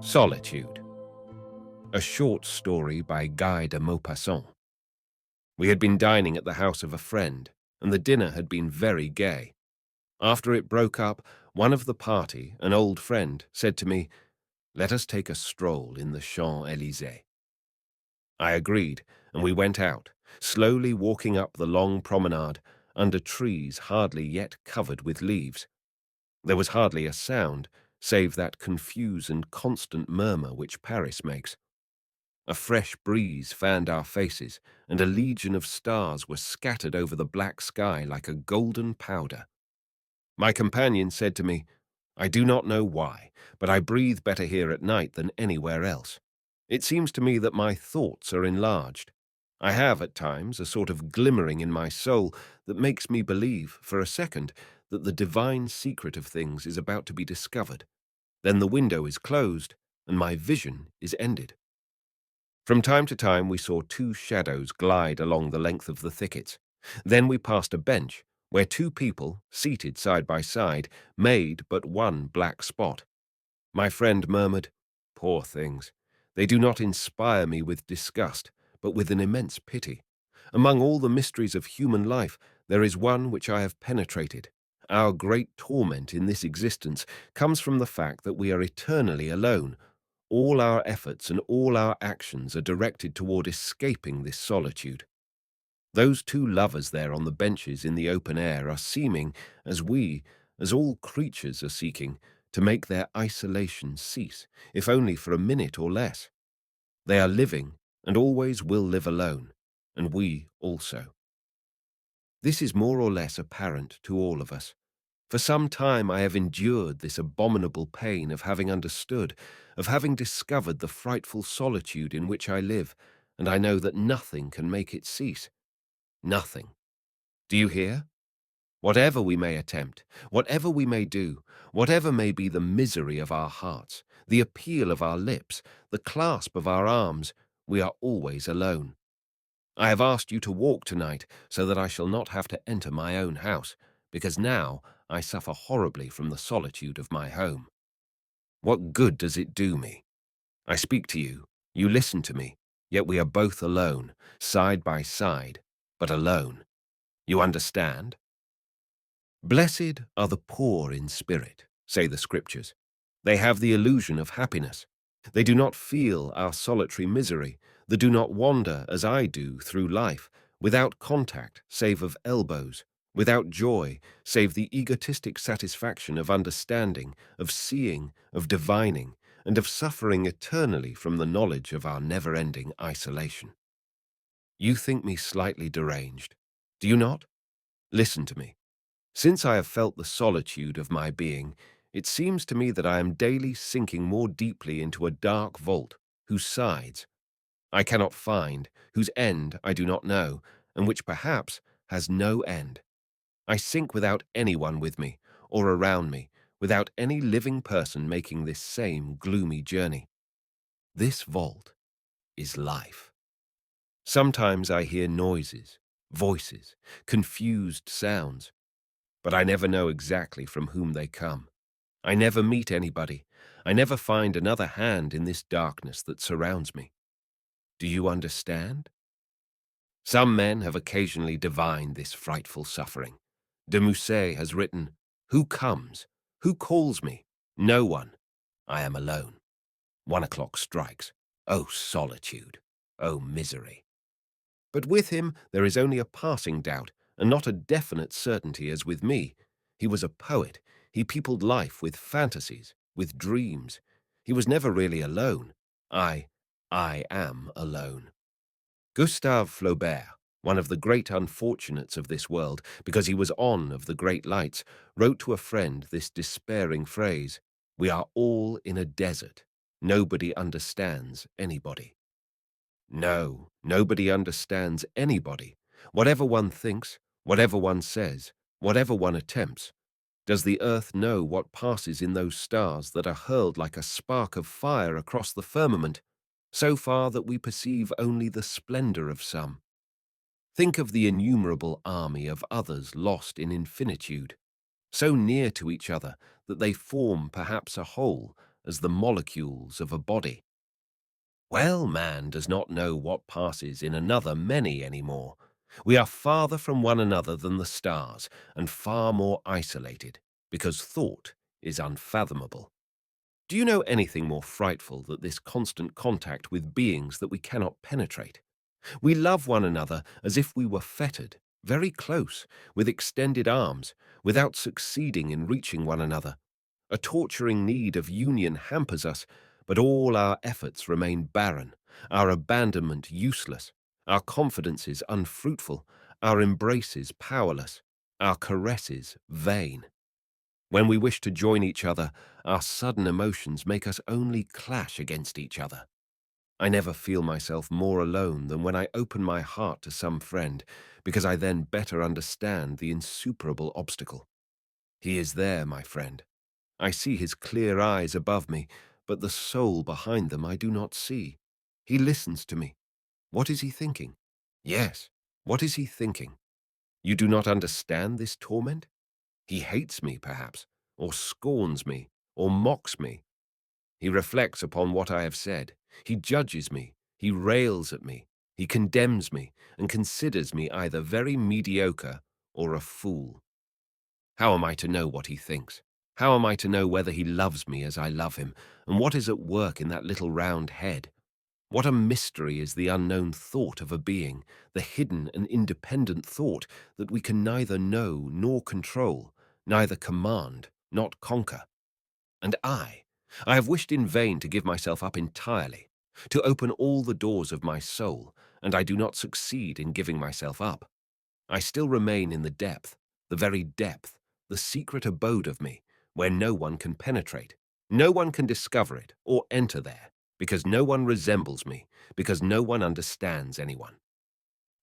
Solitude, a short story by Guy de Maupassant. We had been dining at the house of a friend, and the dinner had been very gay. After it broke up, one of the party, an old friend, said to me, "Let us take a stroll in the Champs-Élysées." I agreed, and we went out, slowly walking up the long promenade, under trees hardly yet covered with leaves. There was hardly a sound, save that confused and constant murmur which Paris makes. A fresh breeze fanned our faces, and a legion of stars were scattered over the black sky like a golden powder. My companion said to me, "I do not know why, but I breathe better here at night than anywhere else. It seems to me that my thoughts are enlarged. I have, at times, a sort of glimmering in my soul that makes me believe, for a second, that the divine secret of things is about to be discovered. Then the window is closed, and my vision is ended." From time to time we saw two shadows glide along the length of the thickets. Then we passed a bench, where two people, seated side by side, made but one black spot. My friend murmured, "Poor things. They do not inspire me with disgust, but with an immense pity. Among all the mysteries of human life, there is one which I have penetrated. Our great torment in this existence comes from the fact that we are eternally alone. All our efforts and all our actions are directed toward escaping this solitude. Those two lovers there on the benches in the open air are seeming, as all creatures are seeking, to make their isolation cease, if only for a minute or less. They are living and always will live alone, and we also. This is more or less apparent to all of us. For some time I have endured this abominable pain of having understood, of having discovered the frightful solitude in which I live, and I know that nothing can make it cease. Nothing. Do you hear? Whatever we may attempt, whatever we may do, whatever may be the misery of our hearts, the appeal of our lips, the clasp of our arms, we are always alone. I have asked you to walk tonight so that I shall not have to enter my own house, because now I suffer horribly from the solitude of my home. What good does it do me? I speak to you, you listen to me, yet we are both alone, side by side, but alone. You understand? Blessed are the poor in spirit, say the scriptures. They have the illusion of happiness. They do not feel our solitary misery. They do not wander, as I do, through life, without contact save of elbows, without joy save the egotistic satisfaction of understanding, of seeing, of divining, and of suffering eternally from the knowledge of our never-ending isolation. You think me slightly deranged, do you not? Listen to me. Since I have felt the solitude of my being, it seems to me that I am daily sinking more deeply into a dark vault, whose sides I cannot find, whose end I do not know, and which perhaps has no end. I sink without anyone with me, or around me, without any living person making this same gloomy journey. This vault is life. Sometimes I hear noises, voices, confused sounds, but I never know exactly from whom they come. I never meet anybody. I never find another hand in this darkness that surrounds me. Do you understand? Some men have occasionally divined this frightful suffering. De Musset has written, "Who comes? Who calls me? No one. I am alone. 1 o'clock strikes. Oh, solitude! Oh, misery!" But with him there is only a passing doubt, and not a definite certainty as with me. He was a poet. He peopled life with fantasies, with dreams. He was never really alone. I am alone. Gustave Flaubert, one of the great unfortunates of this world, because he was on of the great lights, wrote to a friend this despairing phrase, "We are all in a desert. Nobody understands anybody." No, nobody understands anybody. Whatever one thinks, whatever one says, whatever one attempts, does the earth know what passes in those stars that are hurled like a spark of fire across the firmament, so far that we perceive only the splendor of some? Think of the innumerable army of others lost in infinitude, so near to each other that they form perhaps a whole, as the molecules of a body. Well, man does not know what passes in another many anymore. We are farther from one another than the stars, and far more isolated, because thought is unfathomable. Do you know anything more frightful than this constant contact with beings that we cannot penetrate? We love one another as if we were fettered, very close, with extended arms, without succeeding in reaching one another. A torturing need of union hampers us, but all our efforts remain barren, our abandonment useless, our confidences unfruitful, our embraces powerless, our caresses vain. When we wish to join each other, our sudden emotions make us only clash against each other. I never feel myself more alone than when I open my heart to some friend, because I then better understand the insuperable obstacle. He is there, my friend. I see his clear eyes above me, but the soul behind them I do not see. He listens to me. What is he thinking? Yes, what is he thinking? You do not understand this torment? He hates me, perhaps, or scorns me, or mocks me. He reflects upon what I have said. He judges me. He rails at me. He condemns me, and considers me either very mediocre or a fool. How am I to know what he thinks? How am I to know whether he loves me as I love him, and what is at work in that little round head? What a mystery is the unknown thought of a being, the hidden and independent thought that we can neither know nor control, neither command, not conquer. And I have wished in vain to give myself up entirely, to open all the doors of my soul, and I do not succeed in giving myself up. I still remain in the depth, the very depth, the secret abode of me, where no one can penetrate, no one can discover it or enter there, because no one resembles me, because no one understands anyone.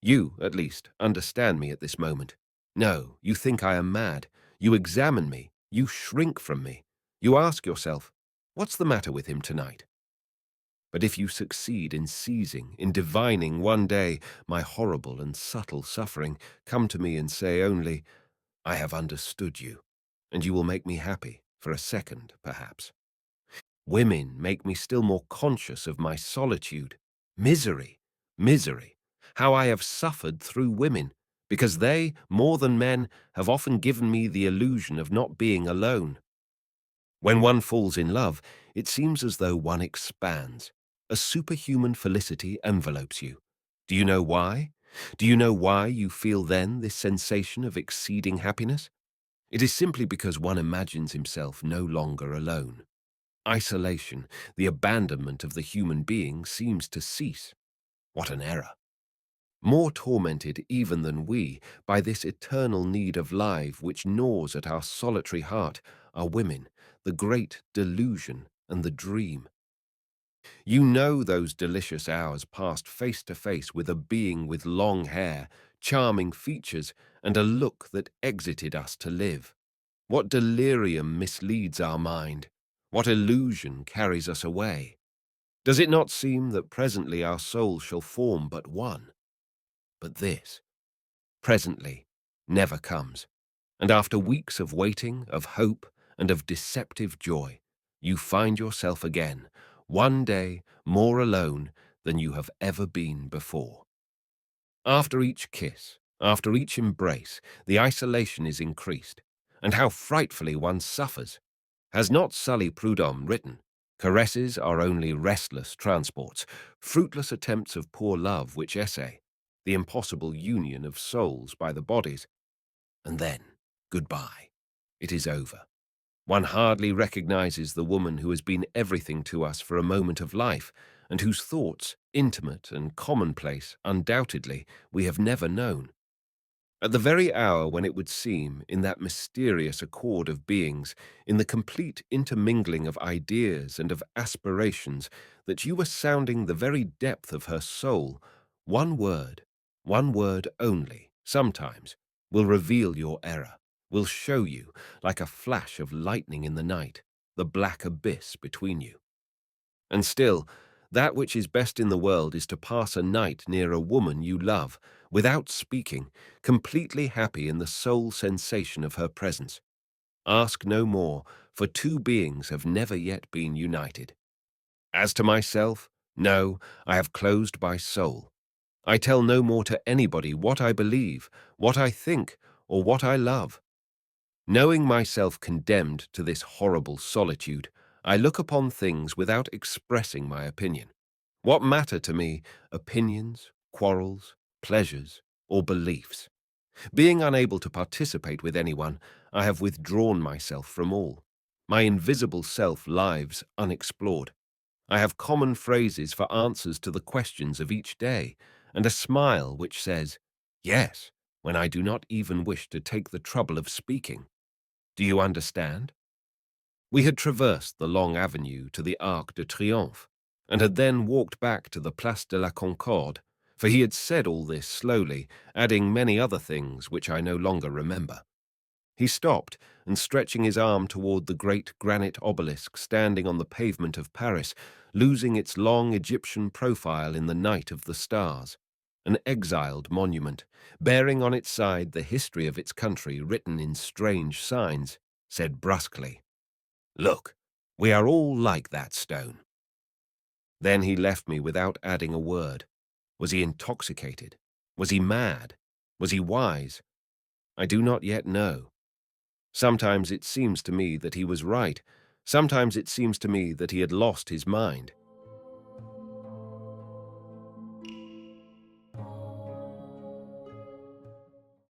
You, at least, understand me at this moment. No, you think I am mad. You examine me. You shrink from me. You ask yourself, what's the matter with him tonight? But if you succeed in seizing, in divining one day my horrible and subtle suffering, come to me and say only, I have understood you, and you will make me happy, for a second, perhaps. Women make me still more conscious of my solitude. Misery, misery, how I have suffered through women, because they, more than men, have often given me the illusion of not being alone. When one falls in love, it seems as though one expands. A superhuman felicity envelopes you. Do you know why? Do you know why you feel then this sensation of exceeding happiness? It is simply because one imagines himself no longer alone. Isolation, the abandonment of the human being, seems to cease. What an error! More tormented even than we by this eternal need of life which gnaws at our solitary heart are women, the great delusion and the dream. You know those delicious hours passed face to face with a being with long hair, charming features, and a look that exited us to live. What delirium misleads our mind? What illusion carries us away? Does it not seem that presently our soul shall form but one? But this, presently, never comes, and after weeks of waiting, of hope, and of deceptive joy, you find yourself again, one day more alone than you have ever been before. After each kiss, after each embrace, the isolation is increased, and how frightfully one suffers. Has not Sully Prudhomme written, caresses are only restless transports, fruitless attempts of poor love which essay, the impossible union of souls by the bodies. And then, goodbye. It is over. One hardly recognizes the woman who has been everything to us for a moment of life, and whose thoughts, intimate and commonplace, undoubtedly, we have never known. At the very hour when it would seem, in that mysterious accord of beings, in the complete intermingling of ideas and of aspirations, that you were sounding the very depth of her soul, one word only, sometimes, will reveal your error, will show you, like a flash of lightning in the night, the black abyss between you. And still, that which is best in the world is to pass a night near a woman you love, without speaking, completely happy in the sole sensation of her presence. Ask no more, for two beings have never yet been united. As to myself, no, I have closed my soul. I tell no more to anybody what I believe, what I think, or what I love. Knowing myself condemned to this horrible solitude, I look upon things without expressing my opinion. What matter to me, opinions, quarrels, pleasures, or beliefs? Being unable to participate with anyone, I have withdrawn myself from all. My invisible self lives unexplored. I have common phrases for answers to the questions of each day, and a smile which says, yes, when I do not even wish to take the trouble of speaking. Do you understand? We had traversed the long avenue to the Arc de Triomphe, and had then walked back to the Place de la Concorde, for he had said all this slowly, adding many other things which I no longer remember. He stopped, and stretching his arm toward the great granite obelisk standing on the pavement of Paris, losing its long Egyptian profile in the night of the stars, an exiled monument, bearing on its side the history of its country written in strange signs, said brusquely, "Look, we are all like that stone." Then he left me without adding a word. Was he intoxicated? Was he mad? Was he wise? I do not yet know. Sometimes it seems to me that he was right. Sometimes it seems to me that he had lost his mind.